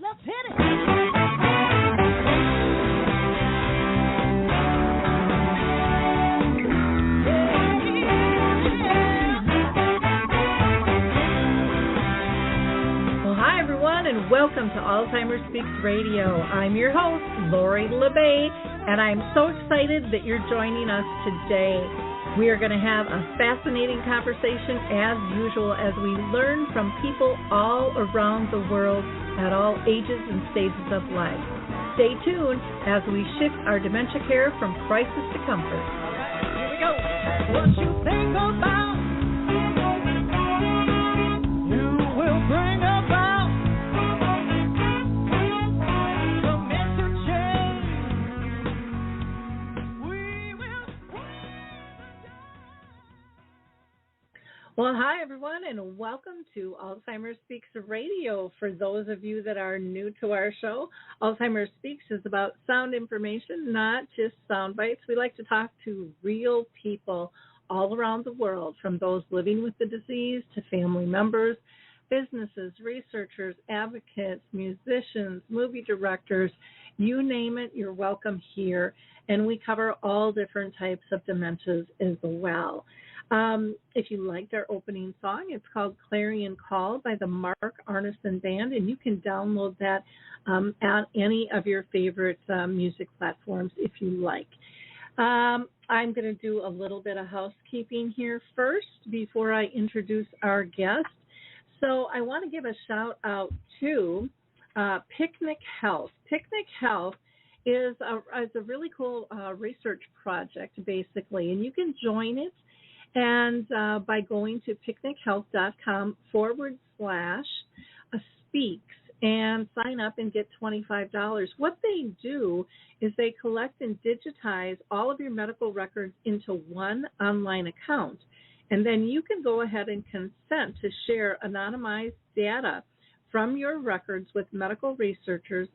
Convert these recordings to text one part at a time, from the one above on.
Let's hit it. And welcome to Alzheimer Speaks Radio. I'm your host, Lori LeBay, and I'm so excited that you're joining us today. We are going to have a fascinating conversation as usual as we learn from people all around the world at all ages and stages of life. Stay tuned as we shift our dementia care from crisis to comfort. All right, here we go. What you think about, you will bring about. Well, hi, everyone, and welcome to Alzheimer Speaks Radio. For those of you that are new to our show, Alzheimer Speaks is about sound information, not just sound bites. We like to talk to real people all around the world, from those living with the disease to family members, businesses, researchers, advocates, musicians, movie directors, you name it, you're welcome here. And we cover all different types of dementias as well. If you liked our opening song, it's called Clarion Call by the Mark Arneson Band, and you can download that at any of your favorite music platforms if you like. I'm going to do a little bit of housekeeping here first before I introduce our guest. So I want to give a shout out to Picnic Health. Picnic Health is a really cool research project, basically, and you can join it. And by going to picnichealth.com/speaks and sign up and get $25. What they do is they collect and digitize all of your medical records into one online account. And then you can go ahead and consent to share anonymized data from your records with medical researchers.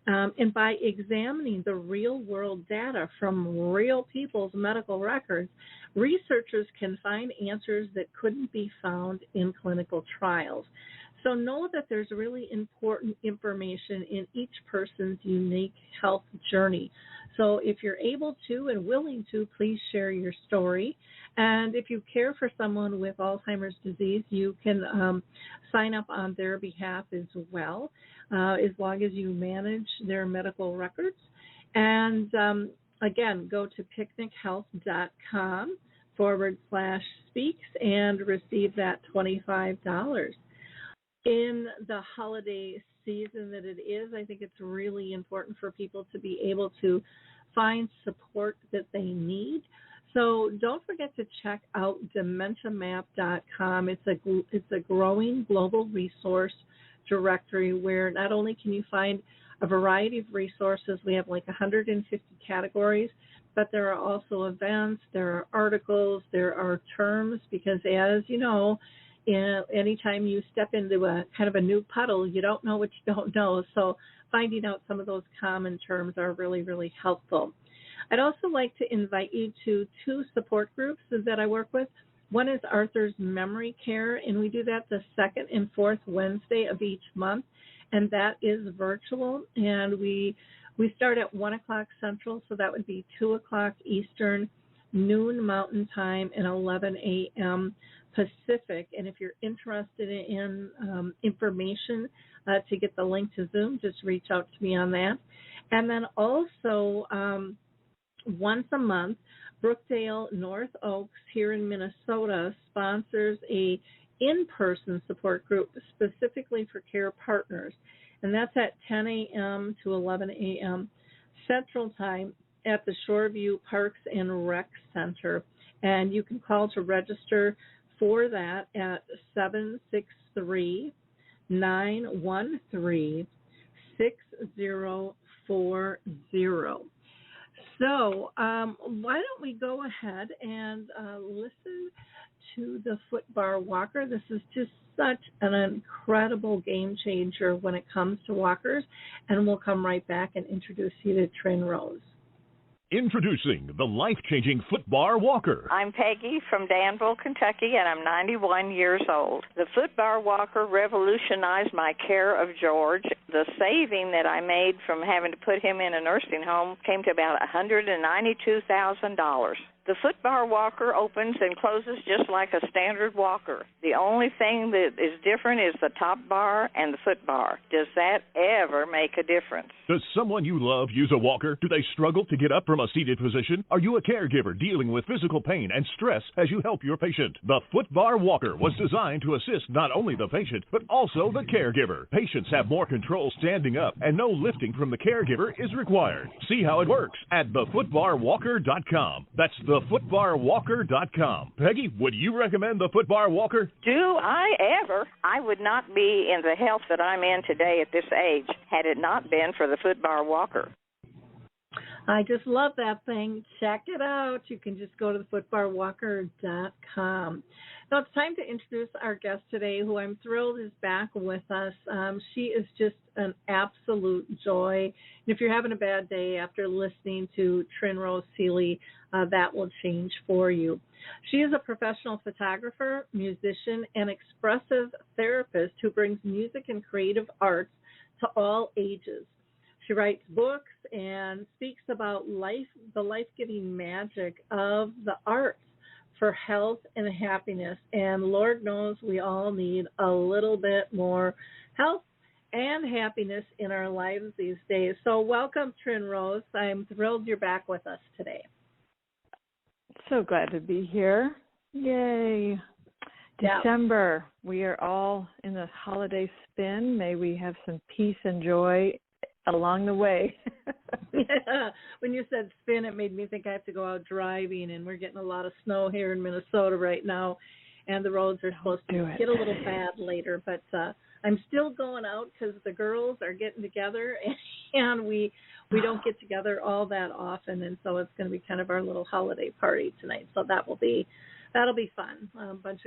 And by examining the real-world data from real people's medical records, researchers can find answers that couldn't be found in clinical trials. So know that there's really important information in each person's unique health journey. So if you're able to and willing to, please share your story. And if you care for someone with Alzheimer's disease, you can sign up on their behalf as well, as long as you manage their medical records. And again, go to picnichealth.com/speaks and receive that $25. In the holiday season that it is, I think it's really important for people to be able to find support that they need. So don't forget to check out dementiamap.com. It's a growing global resource directory where not only can you find a variety of resources, we have like 150 categories, but there are also events, there are articles, there are terms, because as you know, anytime you step into a kind of a new puddle, you don't know what you don't know. So finding out some of those common terms are really, really helpful. I'd also like to invite you to two support groups that I work with. One is Arthur's Memory Care, and we do that the second and fourth Wednesday of each month, and that is virtual. And we start at 1 o'clock Central, so that would be 2 o'clock Eastern, noon Mountain Time, and 11 a.m. Pacific. And if you're interested in information to get the link to Zoom, just reach out to me on that. And then also once a month, Brookdale North Oaks here in Minnesota sponsors a in-person support group specifically for care partners. And that's at 10 a.m. to 11 a.m. Central Time at the Shoreview Parks and Rec Center. And you can call to register for that at 763-913-6040. So why don't we go ahead and listen to the foot bar walker. This is just such an incredible game changer when it comes to walkers, and we'll come right back and introduce you to Tryn Rose. Introducing the life-changing foot bar walker. I'm Peggy from Danville, Kentucky, and I'm 91 years old. The foot bar walker revolutionized my care of George The saving that I made from having to put him in a nursing home came to about $192,000. The footbar walker opens and closes just like a standard walker. The only thing that is different is the top bar and the foot bar. Does that ever make a difference? Does someone you love use a walker? Do they struggle to get up from a seated position? Are you a caregiver dealing with physical pain and stress as you help your patient? The footbar walker was designed to assist not only the patient, but also the caregiver. Patients have more control standing up, and no lifting from the caregiver is required. See how it works at thefootbarwalker.com. That's thefootbarwalker.com. Peggy, would you recommend the footbar walker? Do I ever? I would not be in the health that I'm in today at this age had it not been for the footbar walker. I just love that thing. Check it out. You can just go to thefootbarwalker.com. Now it's time to introduce our guest today, who I'm thrilled is back with us. She is just an absolute joy. And if you're having a bad day after listening to Tryn Rose Seley, that will change for you. She is a professional photographer, musician, and expressive therapist who brings music and creative arts to all ages. She writes books and speaks about the life-giving magic of the arts for health and happiness. And Lord knows we all need a little bit more health and happiness in our lives these days. So welcome, Tryn Rose. I'm thrilled you're back with us today. So glad to be here. Yay. Yeah. December. We are all in the holiday spin. May we have some peace and joy along the way. Yeah. When you said spin, it made me think I have to go out driving, and we're getting a lot of snow here in Minnesota right now, and the roads are supposed to get a little bad later, but I'm still going out because the girls are getting together, and we don't get together all that often, and so it's going to be kind of our little holiday party tonight. So that'll be fun. A bunch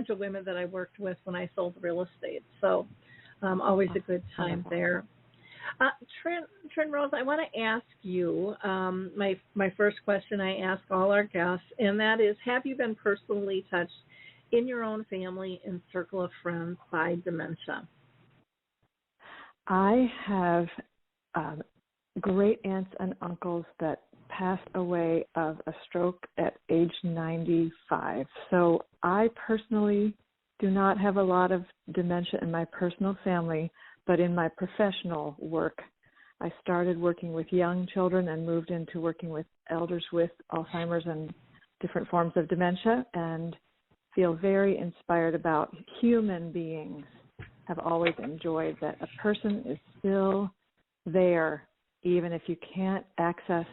of women that I worked with when I sold real estate, so always a good time there. Tryn Rose, I want to ask you my first question I ask all our guests, and that is, have you been personally touched in your own family and circle of friends by dementia? I have great aunts and uncles that passed away of a stroke at age 95. So I personally do not have a lot of dementia in my personal family, but in my professional work, I started working with young children and moved into working with elders with Alzheimer's and different forms of dementia, and feel very inspired about human beings. Have always enjoyed that a person is still there, even if you can't access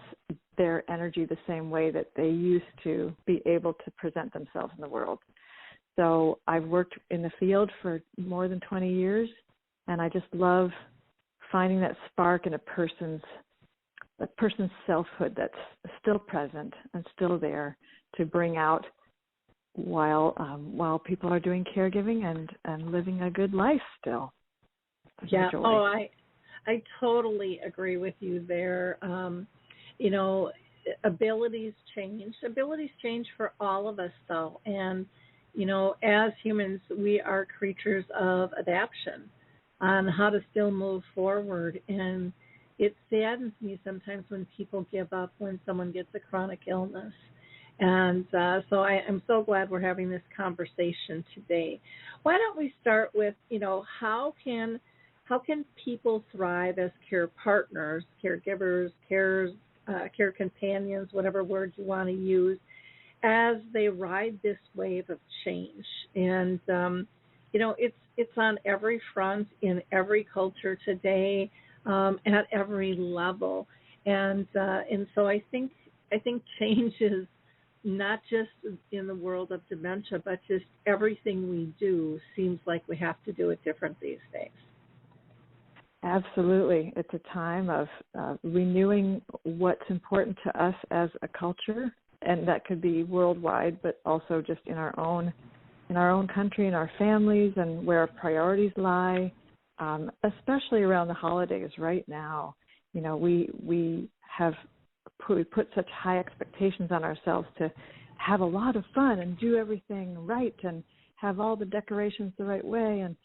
their energy the same way that they used to be able to present themselves in the world. So I've worked in the field for more than 20 years, and I just love finding that spark in a person's selfhood that's still present and still there to bring out while people are doing caregiving and living a good life still. Yeah. Oh, I totally agree with you there. Abilities change for all of us, though. And, as humans, we are creatures of adaptation on how to still move forward. And it saddens me sometimes when people give up when someone gets a chronic illness. And so I'm so glad we're having this conversation today. Why don't we start with, how can people thrive as care partners, caregivers, care companions, whatever word you want to use, as they ride this wave of change? And it's on every front in every culture today, at every level, and so I think change is not just in the world of dementia, but just everything we do seems like we have to do it different these days. Absolutely. It's a time of renewing what's important to us as a culture, and that could be worldwide, but also just in our own country, in our families, and where our priorities lie, especially around the holidays right now. We put such high expectations on ourselves to have a lot of fun and do everything right and have all the decorations the right way. And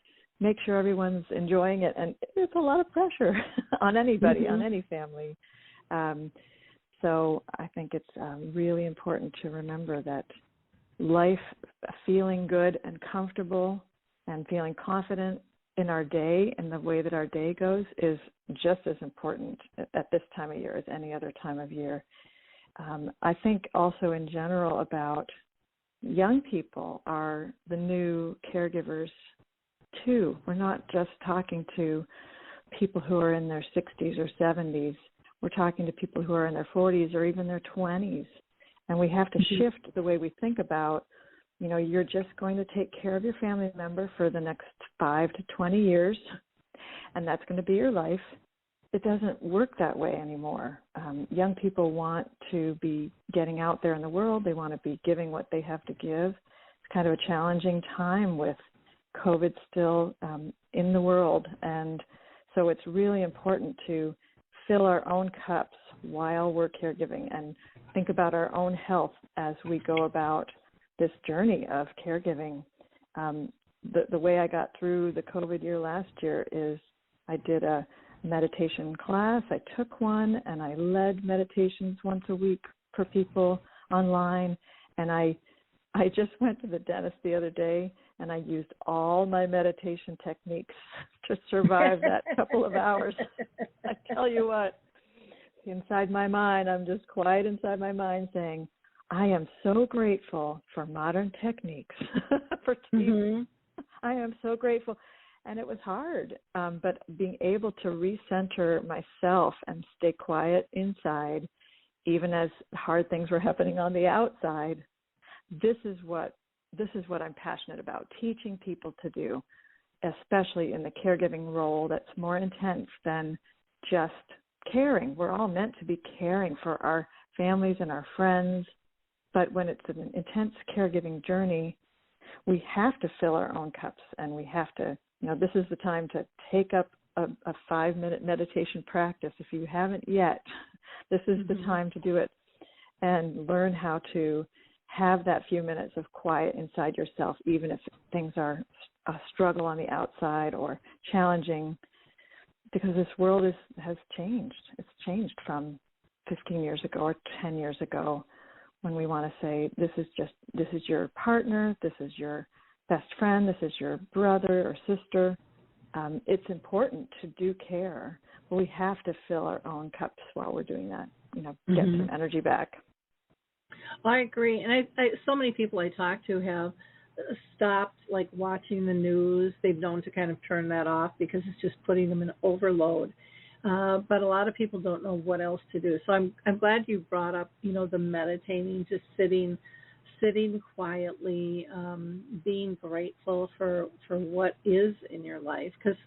make sure everyone's enjoying it. And it's a lot of pressure on anybody, Mm-hmm. on any family. So I think it's really important to remember that life, feeling good and comfortable and feeling confident in our day and the way that our day goes is just as important at this time of year as any other time of year. I think also in general about young people are the new caregivers too. We're not just talking to people who are in their 60s or 70s. We're talking to people who are in their 40s or even their 20s. And we have to shift the way we think about, you're just going to take care of your family member for the next 5 to 20 years, and that's going to be your life. It doesn't work that way anymore. Young people want to be getting out there in the world. They want to be giving what they have to give. It's kind of a challenging time with COVID still in the world. And so it's really important to fill our own cups while we're caregiving and think about our own health as we go about this journey of caregiving. The way I got through the COVID year last year is I did a meditation class. I took one and I led meditations once a week for people online. And I just went to the dentist the other day and I used all my meditation techniques to survive that couple of hours. I tell you what, inside my mind, I'm just quiet inside my mind saying, I am so grateful for modern techniques for teeth. Mm-hmm. I am so grateful. And it was hard, but being able to recenter myself and stay quiet inside, even as hard things were happening on the outside, this is what I'm passionate about, teaching people to do, especially in the caregiving role that's more intense than just caring. We're all meant to be caring for our families and our friends, but when it's an intense caregiving journey, we have to fill our own cups, and we have to, this is the time to take up a 5-minute meditation practice. If you haven't yet, this is the time to do it and learn how to have that few minutes of quiet inside yourself, even if things are a struggle on the outside or challenging, because this world has changed. It's changed from 15 years ago or 10 years ago, when we want to say, this is your partner, this is your best friend, this is your brother or sister. It's important to do care, but we have to fill our own cups while we're doing that, get some energy back. I agree. And I so many people I talk to have stopped watching the news. They've known to kind of turn that off because it's just putting them in overload. But a lot of people don't know what else to do. So I'm glad you brought up, the meditating, just sitting quietly, being grateful for what is in your life, because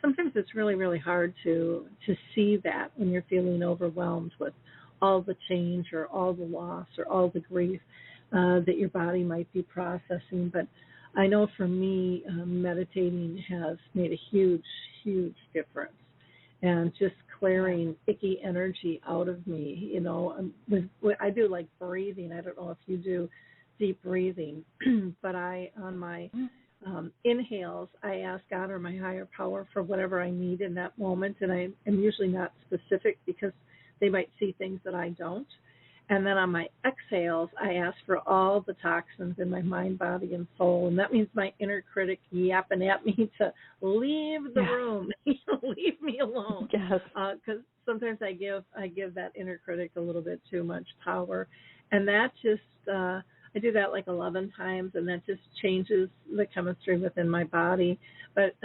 sometimes it's really, really hard to see that when you're feeling overwhelmed with all the change or all the loss or all the grief that your body might be processing. But I know for me, meditating has made a huge, huge difference. And just clearing icky energy out of me, I do breathing. I don't know if you do deep breathing, but on my inhales, I ask God or my higher power for whatever I need in that moment. And I am usually not specific because they might see things that I don't. And then on my exhales, I ask for all the toxins in my mind, body, and soul. And that means my inner critic yapping at me to leave the room, leave me alone. Yes. Because sometimes I give that inner critic a little bit too much power. And that just, I do that 11 times, and that just changes the chemistry within my body, but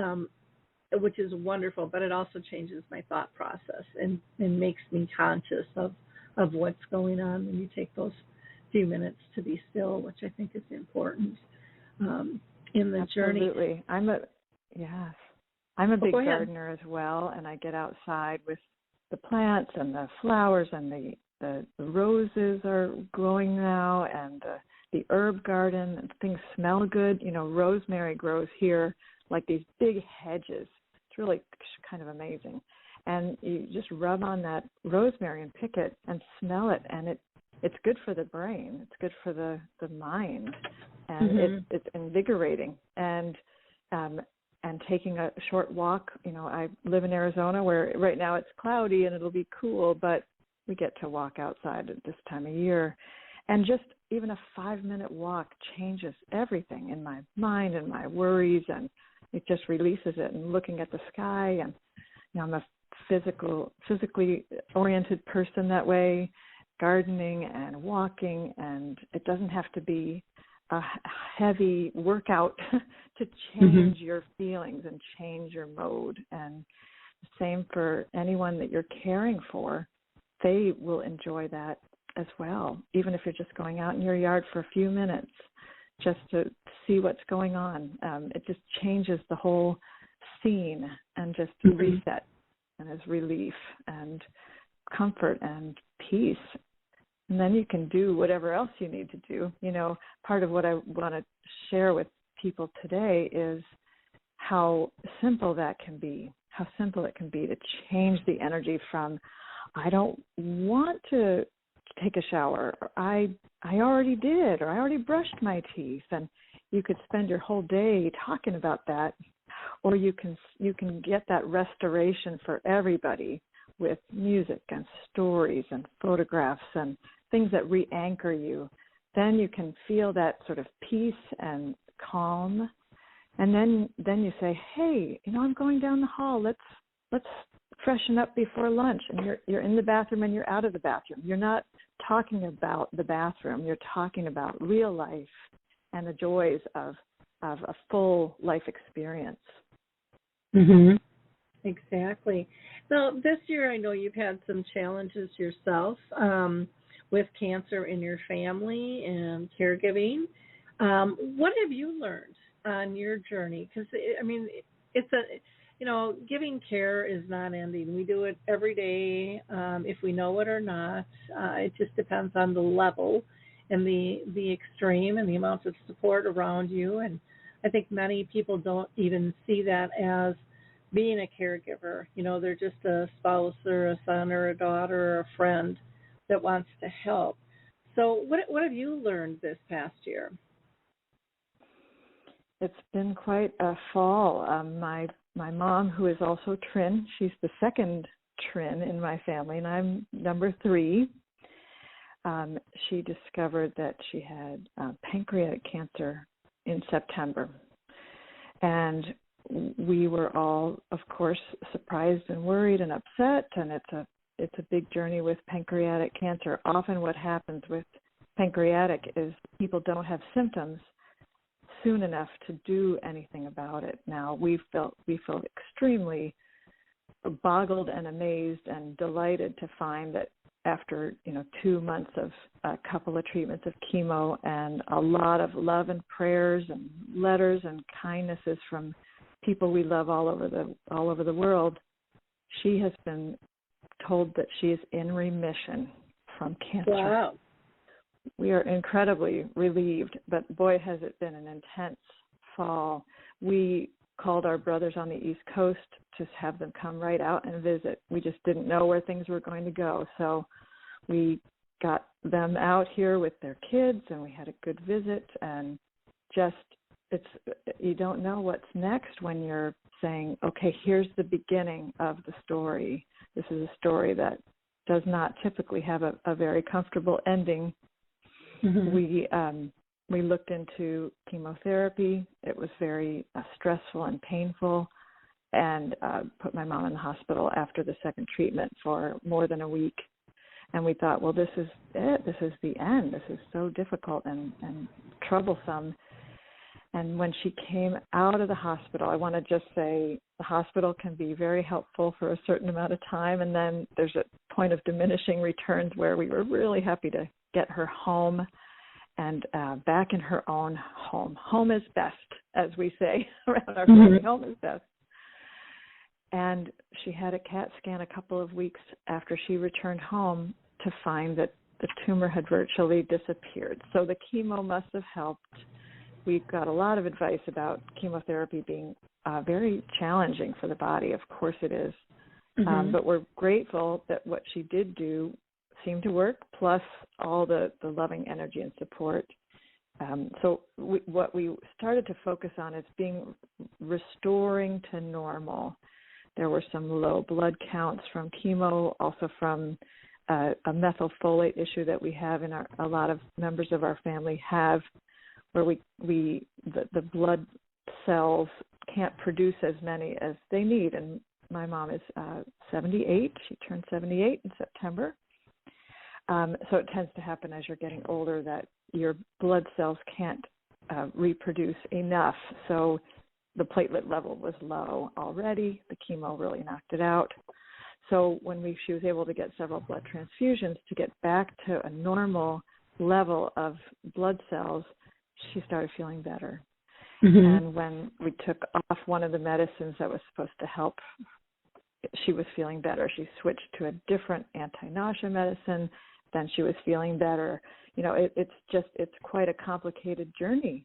which is wonderful. But it also changes my thought process and makes me conscious of what's going on when you take those few minutes to be still, which I think is important in the journey. Absolutely. I'm a big gardener as well, and I get outside with the plants and the flowers, and the roses are growing now, and the herb garden, and things smell good. Rosemary grows here like these big hedges. It's really kind of amazing. And you just rub on that rosemary and pick it and smell it, and it's good for the brain. It's good for the mind, and it's invigorating. And and taking a short walk. I live in Arizona where right now it's cloudy and it'll be cool, but we get to walk outside at this time of year. And just even a 5-minute walk changes everything in my mind and my worries, and it just releases it. And looking at the sky, and I'm a physically oriented person that way, gardening and walking, and it doesn't have to be a heavy workout to change your feelings and change your mode. And the same for anyone that you're caring for. They will enjoy that as well, even if you're just going out in your yard for a few minutes just to see what's going on. It just changes the whole scene and just reset, and is relief and comfort and peace. And then you can do whatever else you need to do. Part of what I want to share with people today is how simple that can be, how simple it can be to change the energy from, I don't want to take a shower, or I already did, or I already brushed my teeth. And you could spend your whole day talking about that, or you can get that restoration for everybody with music and stories and photographs and things that re-anchor you. Then you can feel that sort of peace and calm. And then you say, hey, I'm going down the hall. Let's freshen up before lunch. And you're in the bathroom and you're out of the bathroom. You're not talking about the bathroom. You're talking about real life and the joys of a full life experience. Mm-hmm. Exactly. Now, this year I know you've had some challenges yourself with cancer in your family and caregiving. What have you learned on your journey? Because, giving care is not ending. We do it every day, if we know it or not. It just depends on the level and the extreme and the amount of support around you. And I think many people don't even see that as being a caregiver. They're just a spouse or a son or a daughter or a friend that wants to help. So what have you learned this past year? It's been quite a fall. My mom, who is also Tryn, she's the second Tryn in my family, and I'm number 3. She discovered that she had pancreatic cancer in September. And we were all, of course, surprised and worried and upset, and it's a big journey with pancreatic cancer. Often what happens with pancreatic is people don't have symptoms soon enough to do anything about it. Now, we felt extremely boggled and amazed and delighted to find that after 2 months of a couple of treatments of chemo and a lot of love and prayers and letters and kindnesses from people we love all over the world, she has been told that she is in remission from cancer. Wow. We are incredibly relieved, but boy, has it been an intense fall. We called our brothers on the East Coast to have them come right out and visit. We just didn't know where things were going to go, so we got them out here with their kids, and we had a good visit. And you don't know what's next when you're saying, okay, here's the beginning of the story. This is a story that does not typically have a very comfortable ending. Mm-hmm. We looked into chemotherapy. It was very stressful and painful, and put my mom in the hospital after the second treatment for more than a week. And we thought, well, this is it. This is the end. This is so difficult and troublesome. And when she came out of the hospital, I want to just say the hospital can be very helpful for a certain amount of time, and then there's a point of diminishing returns where we were really happy to get her home and back in her own home. Home is best, as we say around our family. Home is best. And she had a CAT scan a couple of weeks after she returned home to find that the tumor had virtually disappeared. So the chemo must have helped. We got a lot of advice about chemotherapy being very challenging for the body. Of course it is. But we're grateful that what she did do seemed to work, plus all the loving energy and support. what we started to focus on is restoring to normal. There were some low blood counts from chemo, also from a methylfolate issue that we have in a lot of members of our family have, where the blood cells can't produce as many as they need. And my mom is 78. She turned 78 in September. So it tends to happen as you're getting older that your blood cells can't reproduce enough. So the platelet level was low already. The chemo really knocked it out. So when she was able to get several blood transfusions to get back to a normal level of blood cells, she started feeling better. Mm-hmm. And when we took off one of the medicines that was supposed to help, she was feeling better. She switched to a different anti-nausea medicine. Then she was feeling better. It's quite a complicated journey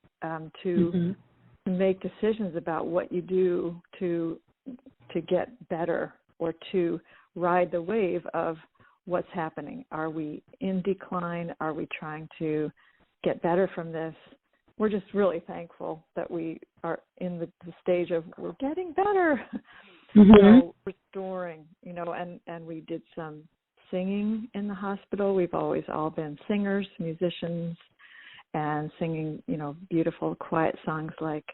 to make decisions about what you do to get better or to ride the wave of what's happening. Are we in decline? Are we trying to get better from this? We're just really thankful that we are in the stage of we're getting better. So restoring, and we did some singing in the hospital. We've always all been singers, musicians, and singing, beautiful, quiet songs like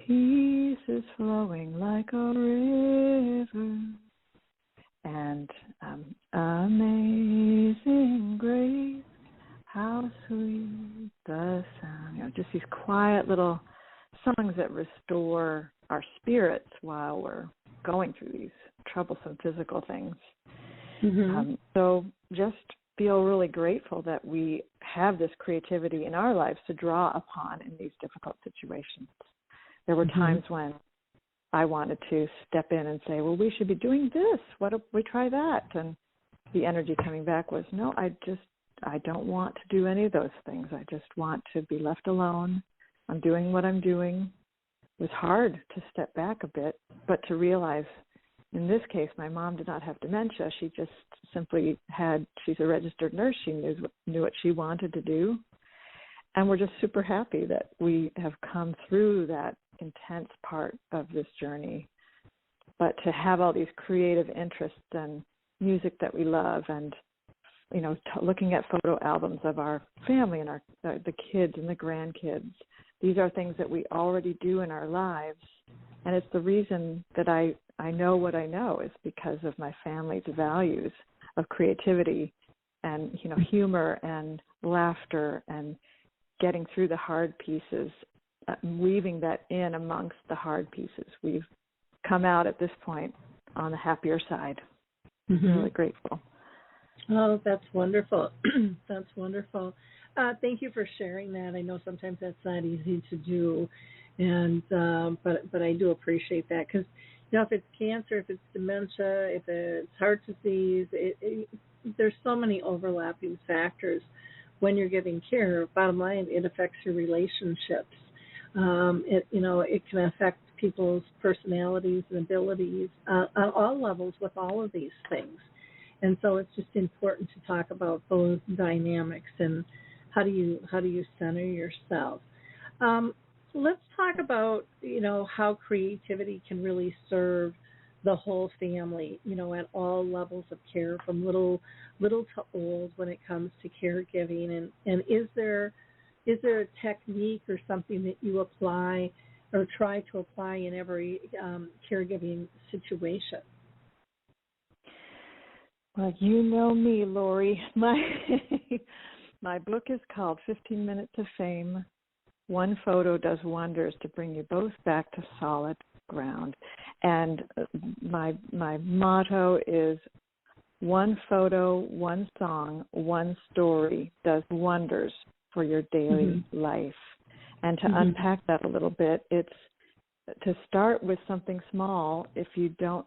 "Peace is flowing like a river," and "Amazing Grace, how sweet the sound." Just these quiet little songs that restore our spirits while we're going through these troublesome physical things. So just feel really grateful that we have this creativity in our lives to draw upon in these difficult situations. There were times when I wanted to step in and say, well, we should be doing this. What if we try that? And the energy coming back was, no, I don't want to do any of those things. I just want to be left alone. I'm doing what I'm doing. It was hard to step back a bit, but to realize in this case, my mom did not have dementia. She just simply she's a registered nurse. She knew what she wanted to do. And we're just super happy that we have come through that intense part of this journey. But to have all these creative interests and music that we love and, looking at photo albums of our family and the kids and the grandkids, these are things that we already do in our lives. And it's the reason that I know what I know is because of my family's values of creativity and, humor and laughter and getting through the hard pieces, weaving that in amongst the hard pieces. We've come out at this point on the happier side. Really grateful. Oh, that's wonderful. That's wonderful. Thank you for sharing that. I know sometimes that's not easy to do, and but I do appreciate that because if it's cancer, if it's dementia, if it's heart disease, there's so many overlapping factors when you're giving care. Bottom line, it affects your relationships. It can affect people's personalities and abilities on all levels with all of these things. And so it's just important to talk about those dynamics and how do you center yourself. Let's talk about, how creativity can really serve the whole family, at all levels of care, from little to old when it comes to caregiving. And is there a technique or something that you apply or try to apply in every caregiving situation? Well, you know me, Lori. My book is called 15 Minutes of Fame. One photo does wonders to bring you both back to solid ground. And my motto is one photo, one song, one story does wonders for your daily life. And to unpack that a little bit, it's to start with something small if you don't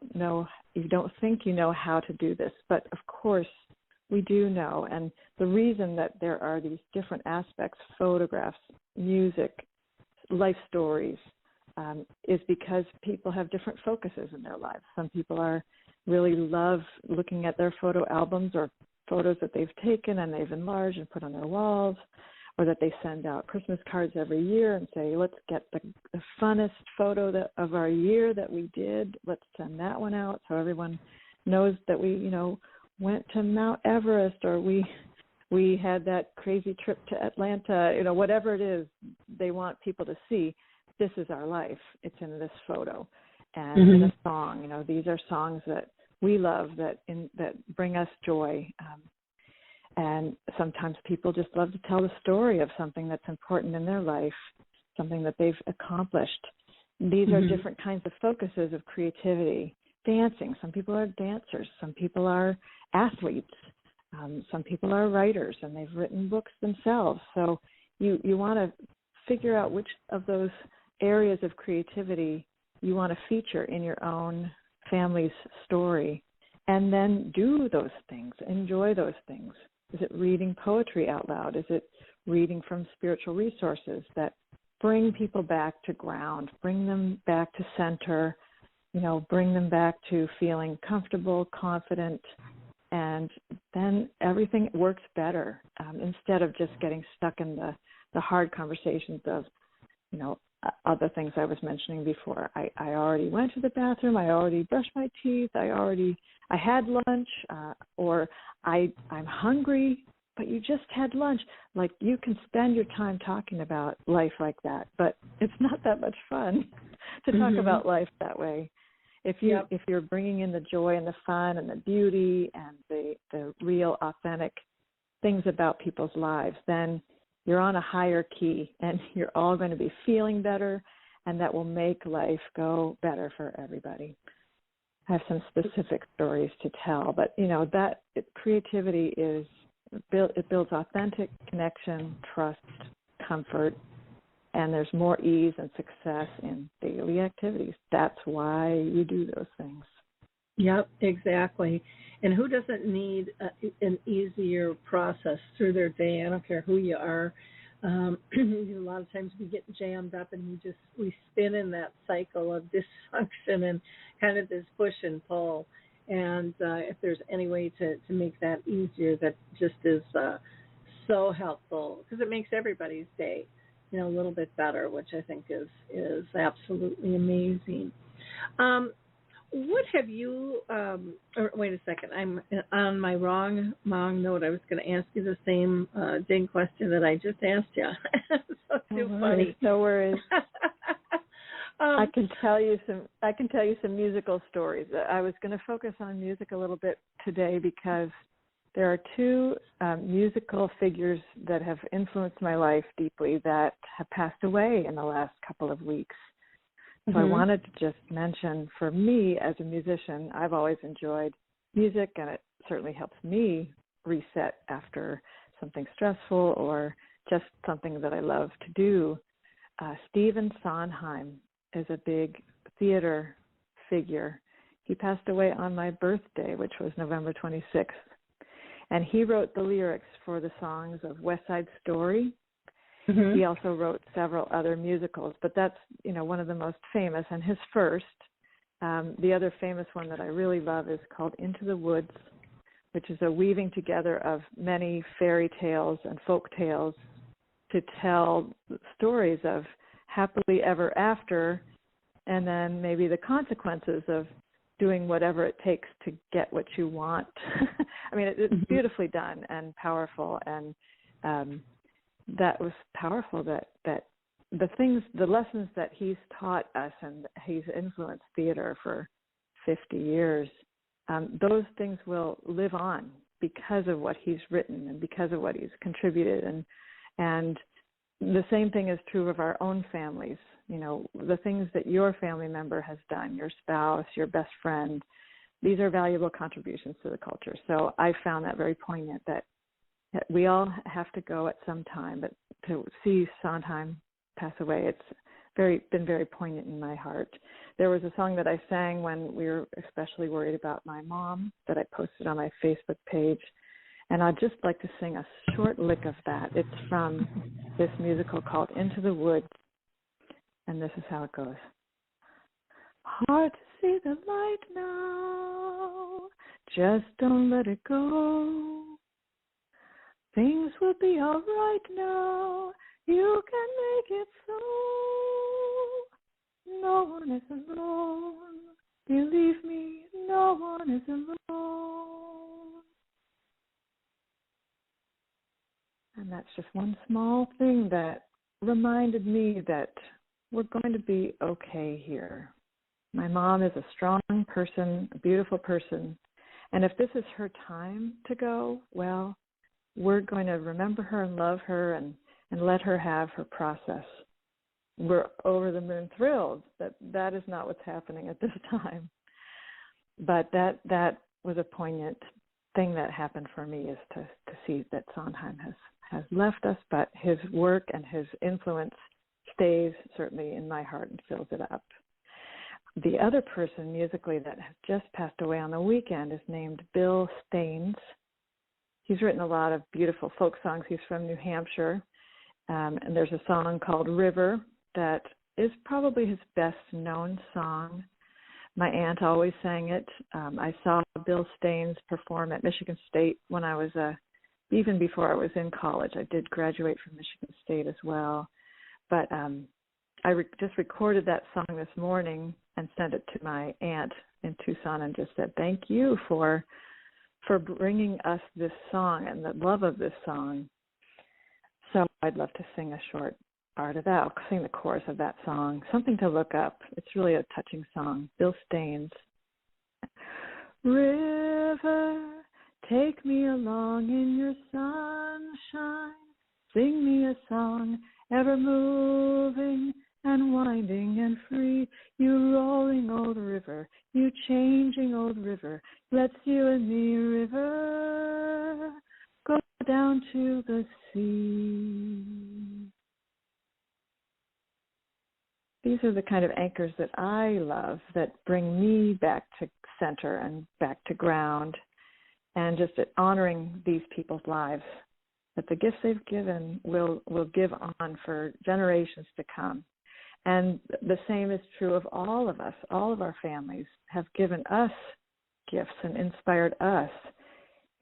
think you know how to do this. But of course, we do know. And the reason that there are these different aspects, photographs, music, life stories, is because people have different focuses in their lives. Some people really love looking at their photo albums or photos that they've taken and they've enlarged and put on their walls. or that they send out Christmas cards every year and say, let's get the funnest photo of our year that we did. Let's send that one out so everyone knows that we, went to Mount Everest, or we had that crazy trip to Atlanta, whatever it is they want people to see. This is our life. It's in this photo. And in a song, these are songs that we love that bring us joy. And sometimes people just love to tell the story of something that's important in their life, something that they've accomplished. These are different kinds of focuses of creativity. Dancing. Some people are dancers. Some people are athletes. Some people are writers, and they've written books themselves. So you want to figure out which of those areas of creativity you want to feature in your own family's story, and then do those things, enjoy those things. Is it reading poetry out loud? Is it reading from spiritual resources that bring people back to ground, bring them back to center, bring them back to feeling comfortable, confident, and then everything works better instead of just getting stuck in the hard conversations of, other things I was mentioning before. I already went to the bathroom. I already brushed my teeth. I had lunch, or I'm hungry, but you just had lunch. Like, you can spend your time talking about life like that, but it's not that much fun to talk about life that way. If you're bringing in the joy and the fun and the beauty and the real authentic things about people's lives, then you're on a higher key and you're all going to be feeling better, and that will make life go better for everybody. I have some specific stories to tell, but creativity it builds authentic connection, trust, comfort, and there's more ease and success in daily activities. That's why you do those things. Yep, exactly. And who doesn't need an easier process through their day? I don't care who you are. A lot of times we get jammed up and we spin in that cycle of dysfunction and kind of this push and pull. And if there's any way to make that easier, that just is so helpful, because it makes everybody's day a little bit better, which I think is absolutely amazing. What have you, or wait a second, I'm on my wrong note. I was going to ask you the same dang question that I just asked you. So too funny. No worries. I can tell you some musical stories. I was going to focus on music a little bit today because there are two musical figures that have influenced my life deeply that have passed away in the last couple of weeks. So I wanted to just mention, for me as a musician, I've always enjoyed music, and it certainly helps me reset after something stressful or just something that I love to do. Stephen Sondheim is a big theater figure. He passed away on my birthday, which was November 26th. And he wrote the lyrics for the songs of West Side Story. He also wrote several other musicals, but that's, one of the most famous, and his first. The other famous one that I really love is called Into the Woods, which is a weaving together of many fairy tales and folk tales to tell stories of happily ever after, and then maybe the consequences of doing whatever it takes to get what you want. I mean, it's beautifully done and powerful, and that was powerful that the lessons that he's taught us, and he's influenced theater for 50 years, those things will live on because of what he's written and because of what he's contributed. And the same thing is true of our own families. The things that your family member has done, your spouse, your best friend, these are valuable contributions to the culture. So I found that very poignant, that we all have to go at some time, but to see Sondheim pass away, it's been very poignant in my heart. There was a song that I sang when we were especially worried about my mom that I posted on my Facebook page, and I'd just like to sing a short lick of that. It's from this musical called Into the Woods, and this is how it goes. Hard to see the light now, just don't let it go. things will be all right now. You can make it so. No one is alone. Believe me, no one is alone. And that's just one small thing that reminded me that we're going to be okay here. My mom is a strong person, a beautiful person. And if this is her time to go, well, we're going to remember her and love her and let her have her process. We're over the moon thrilled that is not what's happening at this time. But that was a poignant thing that happened for me, is to see that Sondheim has left us, but his work and his influence stays certainly in my heart and fills it up. The other person musically that has just passed away on the weekend is named Bill Staines. He's written a lot of beautiful folk songs. He's from New Hampshire, and there's a song called River that is probably his best known song. My aunt always sang it. I saw Bill Staines perform at Michigan State when I was even before I was in college. I did graduate from Michigan State as well. But I just recorded that song this morning and sent it to my aunt in Tucson and just said, thank you for bringing us this song and the love of this song. So I'd love to sing a short part of that. I'll sing the chorus of that song. Something to look up. It's really a touching song. Bill Staines. River, take me along in your sunshine. Sing me a song, ever moving and winding and free. You rolling old river, you changing old river. Let's you and me, river, go down to the sea. These are the kind of anchors that I love, that bring me back to center and back to ground, and just honoring these people's lives, that the gifts they've given will give on for generations to come. And the same is true of all of us. All of our families have given us gifts and inspired us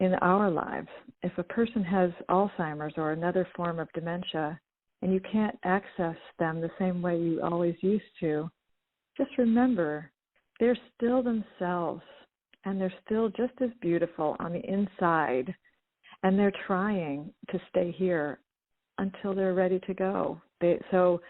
in our lives. If a person has Alzheimer's or another form of dementia, and you can't access them the same way you always used to, just remember they're still themselves, and they're still just as beautiful on the inside, and they're trying to stay here until they're ready to go. So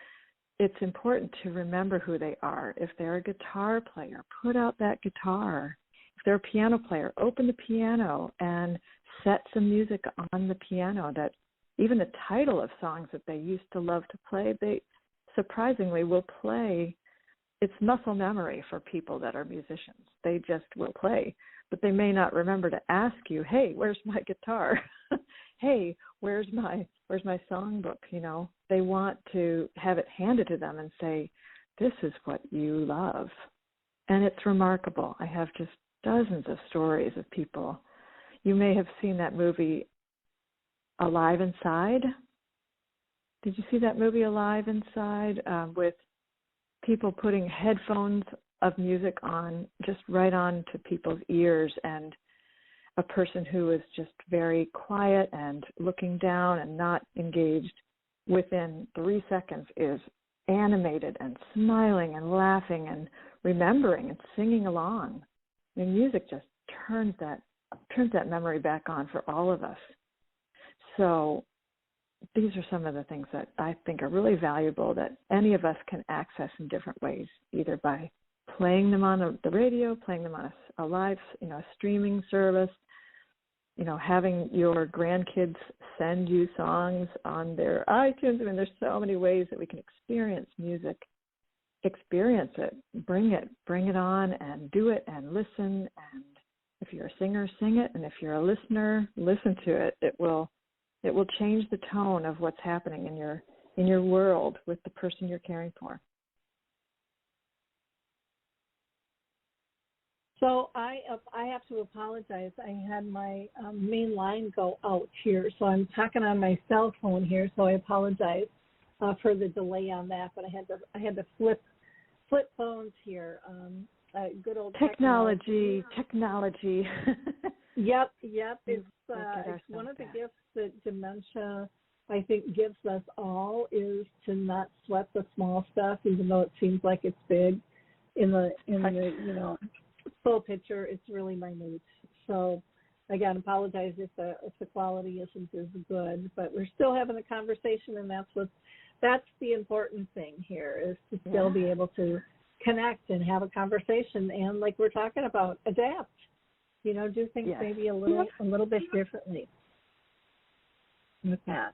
it's important to remember who they are. If they're a guitar player, put out that guitar. If they're a piano player, open the piano and set some music on the piano. That even the title of songs that they used to love to play, they surprisingly will play. It's muscle memory for people that are musicians. They just will play, but they may not remember to ask you, hey, where's my guitar? Hey, where's my songbook? You know, they want to have it handed to them and say, this is what you love. And it's remarkable. I have just dozens of stories of people. You may have seen that movie Alive Inside. Did you see that movie Alive Inside, with people putting headphones of music on, just right on to people's ears, and a person who is just very quiet and looking down and not engaged within 3 seconds is animated and smiling and laughing and remembering and singing along. I mean, music just turns that memory back on for all of us. So these are some of the things that I think are really valuable that any of us can access in different ways, either by playing them on the radio, playing them on a live, a streaming service, having your grandkids send you songs on their iTunes. I mean, there's so many ways that we can experience music. Experience it, bring it on and do it and listen. And if you're a singer, sing it. And if you're a listener, listen to it. It will change the tone of what's happening in your world with the person you're caring for. So I have to apologize. I had my main line go out here, so I'm talking on my cell phone here. So I apologize for the delay on that. But I had to flip phones here. Good old technology. Yep. It's one of the gifts that dementia, I think, gives us all, is to not sweat the small stuff, even though it seems like it's big. In the full picture, it's really minute. So, again, apologize if the quality isn't as good, but we're still having a conversation, and that's the important thing here, is to still be able to connect and have a conversation, and like we're talking about, adapt. Do things maybe a little bit differently with that.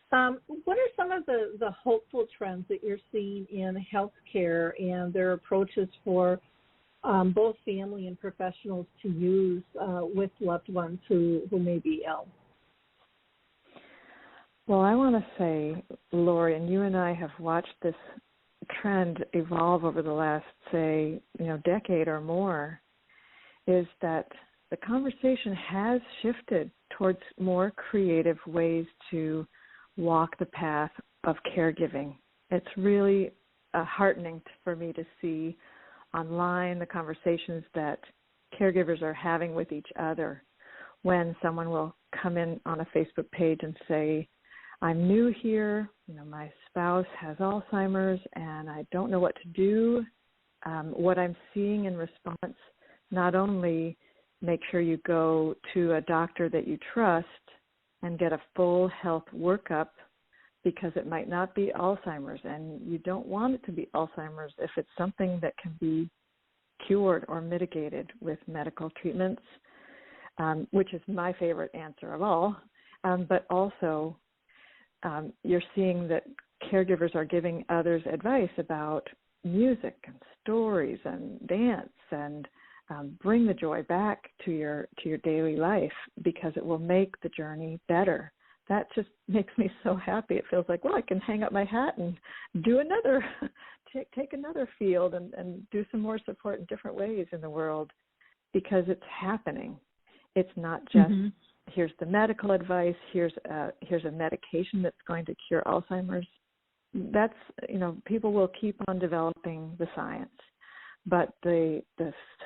What are some of the hopeful trends that you're seeing in healthcare and their approaches for both family and professionals to use with loved ones who may be ill? Well, I want to say, Lori, and you and I have watched this trend evolve over the last, say, decade or more, is that the conversation has shifted towards more creative ways to walk the path of caregiving. It's really heartening for me to see online the conversations that caregivers are having with each other, when someone will come in on a Facebook page and say, I'm new here, my spouse has Alzheimer's and I don't know what to do. What I'm seeing in response, not only make sure you go to a doctor that you trust and get a full health workup, because it might not be Alzheimer's, and you don't want it to be Alzheimer's if it's something that can be cured or mitigated with medical treatments, which is my favorite answer of all. But also, you're seeing that caregivers are giving others advice about music and stories and dance, and bring the joy back to your daily life, because it will make the journey better. That just makes me so happy. It feels like, well, I can hang up my hat and do another, take another field and do some more support in different ways in the world, because it's happening. It's not just here's the medical advice, here's a medication that's going to cure Alzheimer's. That's, people will keep on developing the science, but the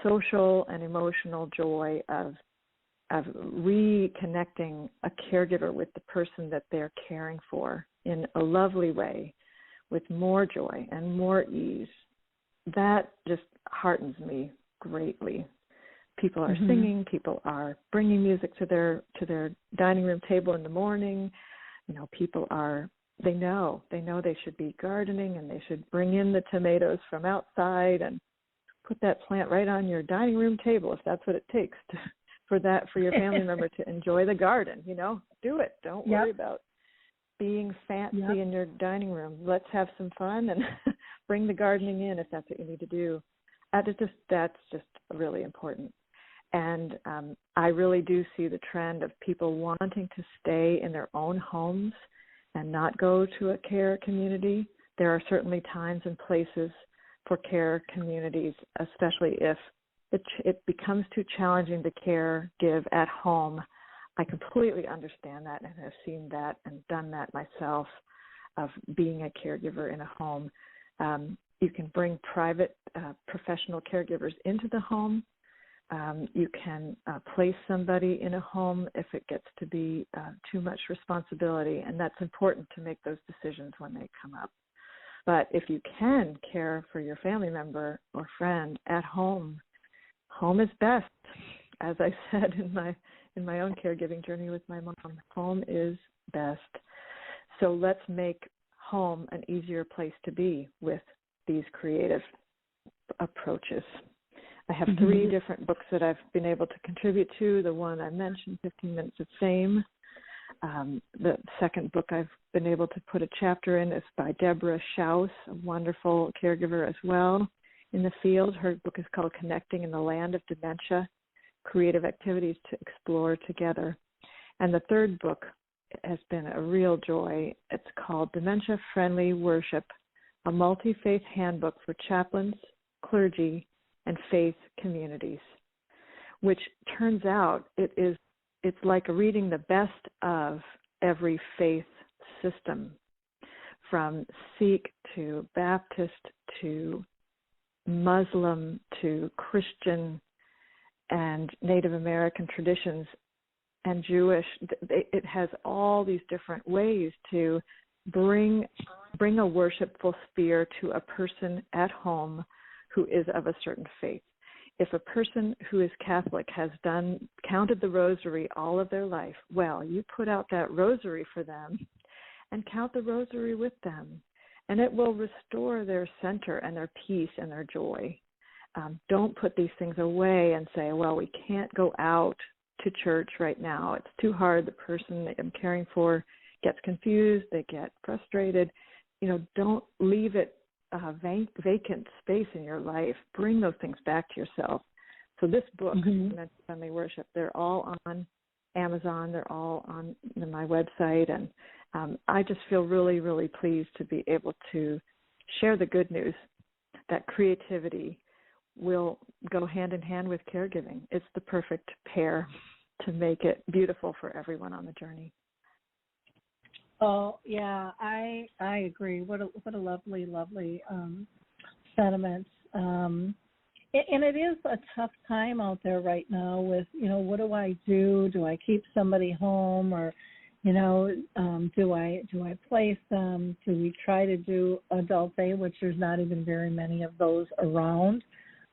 social and emotional joy of reconnecting a caregiver with the person that they're caring for in a lovely way, with more joy and more ease, that just heartens me greatly. People are singing, people are bringing music to their dining room table in the morning. People they know they should be gardening, and they should bring in the tomatoes from outside and put that plant right on your dining room table if that's what it takes for your family member to enjoy the garden. Do it. Don't worry about being fancy in your dining room. Let's have some fun and bring the gardening in if that's what you need to do. That's just really important. And I really do see the trend of people wanting to stay in their own homes and not go to a care community. There are certainly times and places for care communities, especially if it becomes too challenging to give at home. I completely understand that and have seen that and done that myself, of being a caregiver in a home. You can bring private professional caregivers into the home. You can place somebody in a home if it gets to be too much responsibility, and that's important to make those decisions when they come up. But if you can care for your family member or friend at home, home is best. As I said in my own caregiving journey with my mom, home is best. So let's make home an easier place to be with these creative approaches. I have 3 different books that I've been able to contribute to. The one I mentioned, 15 Minutes of Fame. The second book I've been able to put a chapter in is by Deborah Schaus, a wonderful caregiver as well in the field. Her book is called Connecting in the Land of Dementia, Creative Activities to Explore Together. And the third book has been a real joy. It's called Dementia Friendly Worship, a multi-faith handbook for chaplains, clergy, and faith communities, which turns out it's like reading the best of every faith system, from Sikh to Baptist to Muslim to Christian. and Native American traditions and Jewish. It has all these different ways to bring a worshipful sphere to a person at home who is of a certain faith. If a person who is Catholic has counted the rosary all of their life, well, you put out that rosary for them and count the rosary with them, and it will restore their center and their peace and their joy. Don't put these things away and say, well, we can't go out to church right now. It's too hard. The person that I'm caring for gets confused. They get frustrated. Don't leave it vacant space in your life. Bring those things back to yourself. So this book, Sunday Worship, they're all on Amazon. They're all on my website. And I just feel really, really pleased to be able to share the good news that creativity will go hand in hand with caregiving. It's the perfect pair to make it beautiful for everyone on the journey. Oh, yeah, I agree. What a lovely, lovely sentiment. And it is a tough time out there right now with, what do I do? Do I keep somebody home, or, do I place them? Do we try to do adult day, which there's not even very many of those around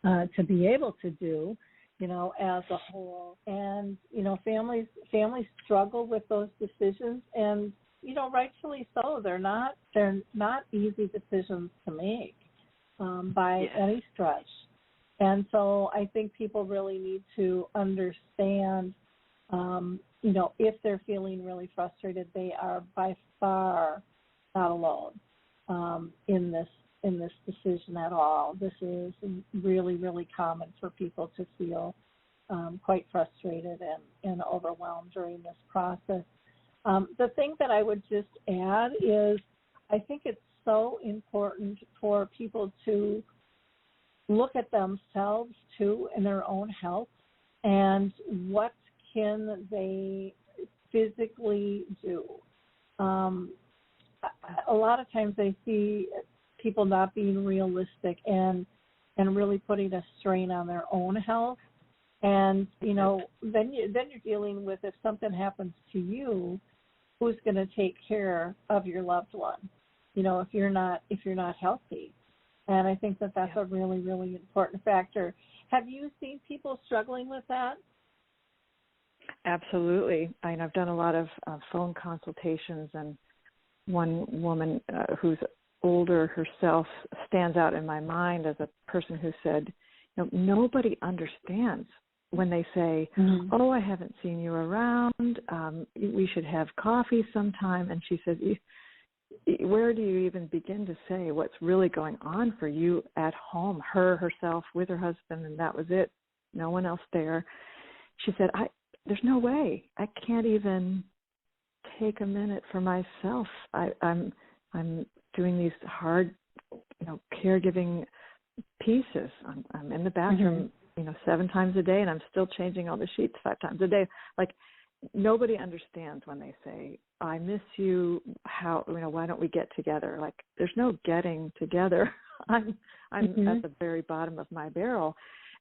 to be able to do, as a whole. And, families struggle with those decisions, and rightfully so. They're not easy decisions to make by any stretch. And so I think people really need to understand, if they're feeling really frustrated, they are by far not alone in this decision at all. This is really, really common for people to feel quite frustrated and overwhelmed during this process. The thing that I would just add is I think it's so important for people to look at themselves, too, and their own health, and what can they physically do. A lot of times I see people not being realistic and really putting a strain on their own health. And, then you're dealing with, if something happens to you, who's going to take care of your loved one, if you're not healthy. And I think that's a really, really important factor. Have you seen people struggling with that? Absolutely. I've done a lot of phone consultations, and one woman who's older herself stands out in my mind as a person who said, nobody understands when they say, oh, I haven't seen you around, we should have coffee sometime. And she said, where do you even begin to say what's really going on for you at home, herself, with her husband, and that was it, no one else there. She said, there's no way. I can't even take a minute for myself. I'm doing these hard, caregiving pieces. I'm in the bathroom, 7 times a day, and I'm still changing all the sheets 5 times a day. Like, nobody understands when they say, I miss you. How, why don't we get together? Like, there's no getting together. I'm at the very bottom of my barrel.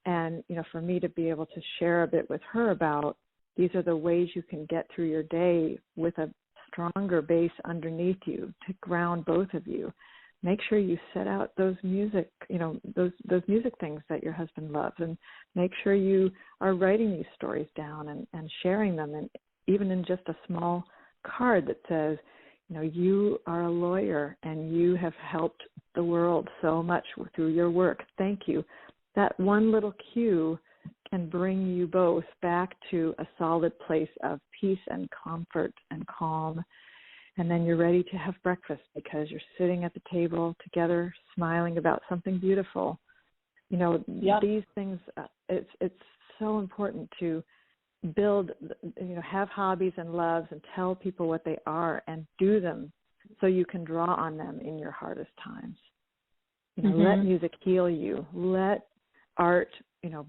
And, for me to be able to share a bit with her about these are the ways you can get through your day with a stronger base underneath you to ground both of you. Make sure you set out those music, those music things that your husband loves, and make sure you are writing these stories down and sharing them, and even in just a small card that says, you are a lawyer and you have helped the world so much through your work. Thank you. That one little cue can bring you both back to a solid place of peace and comfort and calm. And then you're ready to have breakfast because you're sitting at the table together, smiling about something beautiful. These things, it's so important to build, have hobbies and loves and tell people what they are and do them so you can draw on them in your hardest times. Let music heal you. Let art,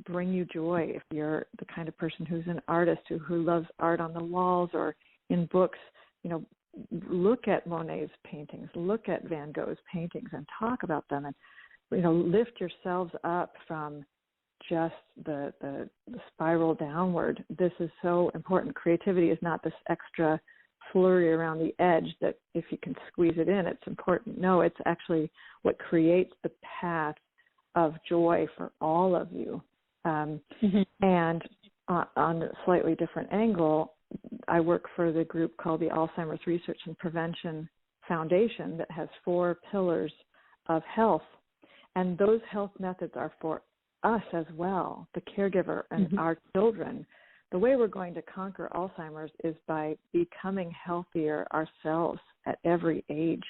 bring you joy. If you're the kind of person who's an artist who loves art on the walls or in books, look at Monet's paintings, look at Van Gogh's paintings and talk about them, and lift yourselves up from just the spiral downward. This is so important. Creativity is not this extra flurry around the edge that if you can squeeze it in, it's important. No, it's actually what creates the path of joy for all of you. And on a slightly different angle, I work for the group called the Alzheimer's Research and Prevention Foundation that has 4 pillars of health. And those health methods are for us as well, the caregiver and our children. The way we're going to conquer Alzheimer's is by becoming healthier ourselves at every age.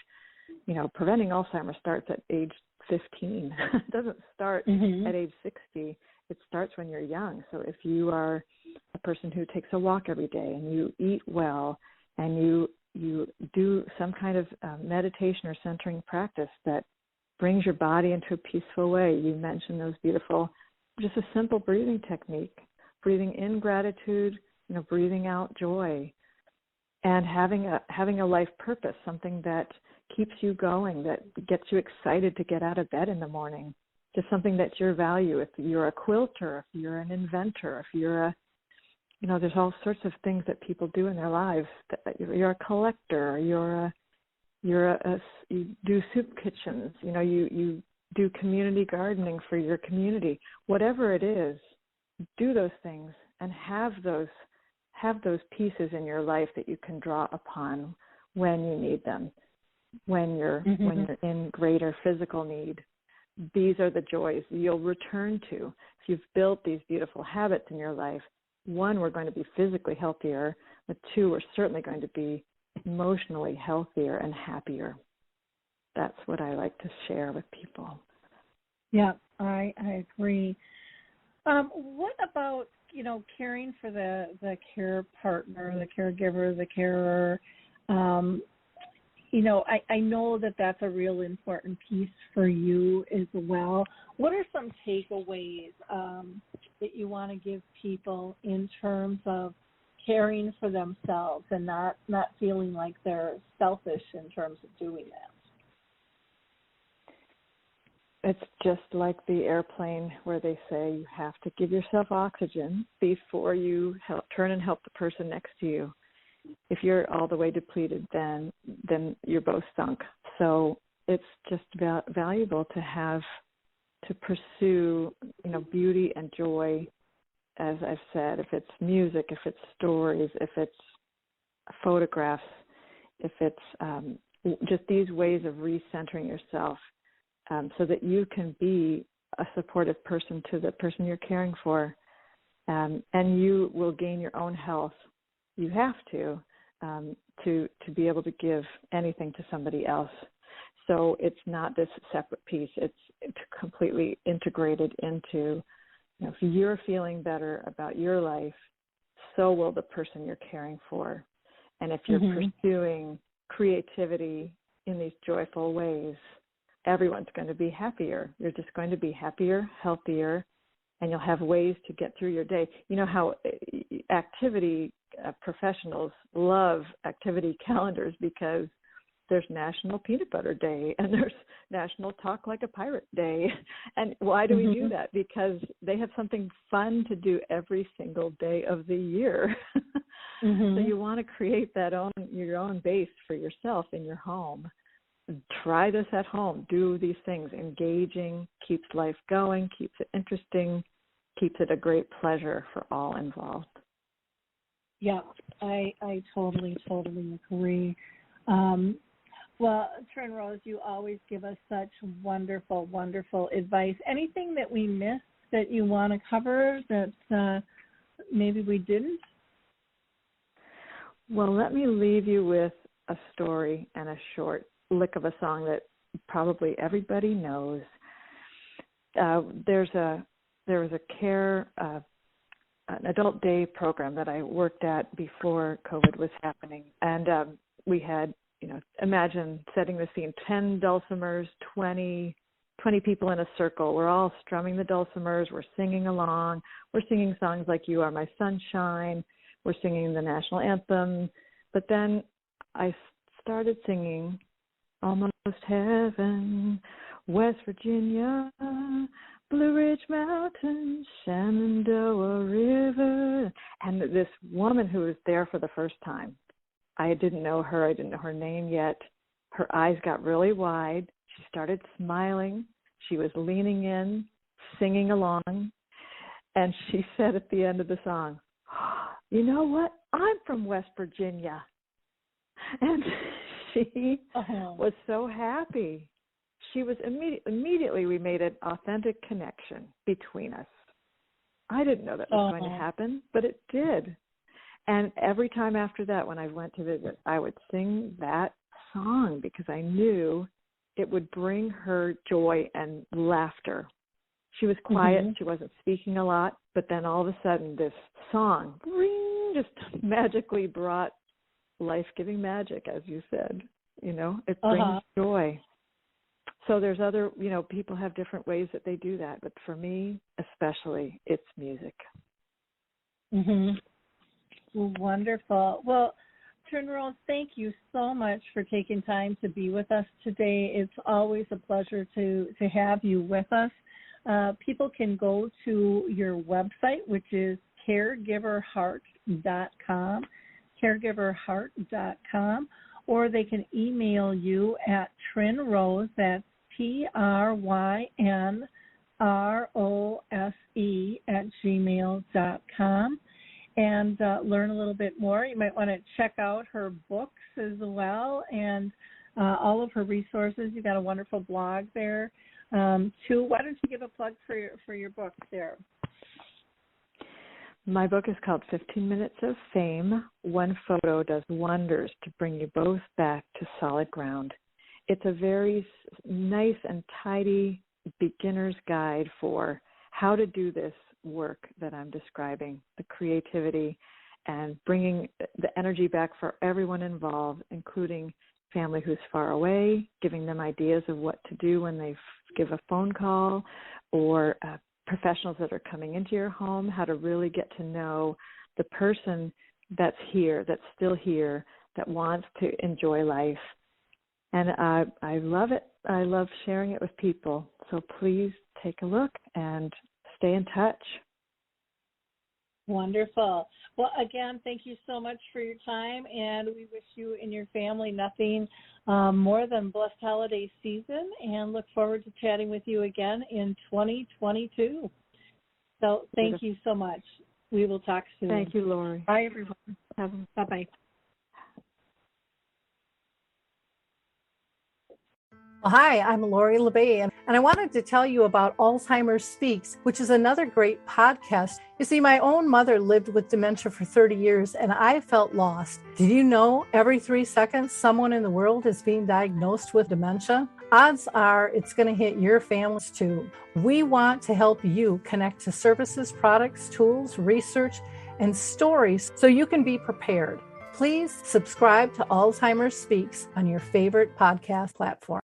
You know, preventing Alzheimer's starts at age 15. It doesn't start at age 60. It starts when you're young. So if you are a person who takes a walk every day and you eat well and you do some kind of meditation or centering practice that brings your body into a peaceful way. You mentioned those beautiful, just a simple breathing technique, breathing in gratitude, you know, breathing out joy, and having a life purpose, something that keeps you going, that gets you excited to get out of bed in the morning, just something that's your value. If you're a quilter, if you're an inventor, if you're there's all sorts of things that people do in their lives. You're a collector, you do soup kitchens, you do community gardening for your community. Whatever it is, do those things and have those pieces in your life that you can draw upon when you need them, when you're in greater physical need. These are the joys you'll return to. If you've built these beautiful habits in your life, 1, we're going to be physically healthier, but 2, we're certainly going to be emotionally healthier and happier. That's what I like to share with people. Yeah, I agree. What about, caring for the care partner, the caregiver, the carer? I know that that's a real important piece for you as well. What are some takeaways that you want to give people in terms of caring for themselves and not feeling like they're selfish in terms of doing that? It's just like the airplane where they say you have to give yourself oxygen before you turn and help the person next to you. If you're all the way depleted, then you're both sunk. So it's just valuable to pursue, beauty and joy, as I've said. If it's music, if it's stories, if it's photographs, if it's just these ways of recentering yourself, so that you can be a supportive person to the person you're caring for, and you will gain your own health. You have to be able to give anything to somebody else. So it's not this separate piece. It's completely integrated into, if you're feeling better about your life, so will the person you're caring for. And if you're pursuing creativity in these joyful ways, everyone's going to be happier. You're just going to be happier, healthier, and you'll have ways to get through your day. You know how activity professionals love activity calendars because there's National Peanut Butter Day and there's National Talk Like a Pirate Day. And why do we do that? Because they have something fun to do every single day of the year. So you want to create your own base for yourself in your home. Try this at home. Do these things. Engaging keeps life going, keeps it interesting, keeps it a great pleasure for all involved. Yeah, I totally agree. Well, Tryn Rose, you always give us such wonderful, wonderful advice. Anything that we missed that you want to cover that maybe we didn't? Well, let me leave you with a story and a short lick of a song that probably everybody knows. There was an adult day program that I worked at before COVID was happening, and we had, imagine setting the scene: 10 dulcimers, 20 people in a circle. We're all strumming the dulcimers. We're singing along. We're singing songs like "You Are My Sunshine." We're singing the national anthem. But then I started singing "Almost Heaven, West Virginia, Blue Ridge Mountains, Shenandoah River. And this woman who was there for the first time, I didn't know her. I didn't know her name yet. Her eyes got really wide. She started smiling. She was leaning in, singing along. And she said at the end of the song, you know what? I'm from West Virginia. And she was so happy. She was immediately we made an authentic connection between us. I didn't know that was going to happen, but it did. And every time after that, when I went to visit, I would sing that song because I knew it would bring her joy and laughter. She was quiet. She wasn't speaking a lot, but then all of a sudden this song just magically brought life-giving magic, as you said. You know, it brings joy. So there's other, you know, people have different ways that they do that, but for me especially, it's music. Wonderful. Well, Tryn Rose, thank you so much for taking time to be with us today. It's always a pleasure to have you with us. People can go to your website, which is caregiverheart.com, caregiverheart.com, or they can email you at Tryn Rose, that's TrynRose@gmail.com, and learn a little bit more. You might want to check out her books as well and all of her resources. You've got a wonderful blog there. Too, why don't you give a plug for your book there? My book is called 15 Minutes of Fame. One photo does wonders to bring you both back to solid ground. It's a very nice and tidy beginner's guide for how to do this work that I'm describing, the creativity and bringing the energy back for everyone involved, including family who's far away, giving them ideas of what to do when they give a phone call, or professionals that are coming into your home, how to really get to know the person that's here, that's still here, that wants to enjoy life. And I love it. I love sharing it with people. So please take a look and stay in touch. Wonderful. Well, again, thank you so much for your time, and we wish you and your family nothing more than blessed holiday season, and look forward to chatting with you again in 2022. So thank you so much. We will talk soon. Thank you, Lori. Bye, everyone. Bye-bye. Well, hi, I'm Lori LeBay, and I wanted to tell you about Alzheimer Speaks, which is another great podcast. You see, my own mother lived with dementia for 30 years, and I felt lost. Did you know every 3 seconds someone in the world is being diagnosed with dementia? Odds are it's going to hit your families too. We want to help you connect to services, products, tools, research, and stories so you can be prepared. Please subscribe to Alzheimer Speaks on your favorite podcast platform.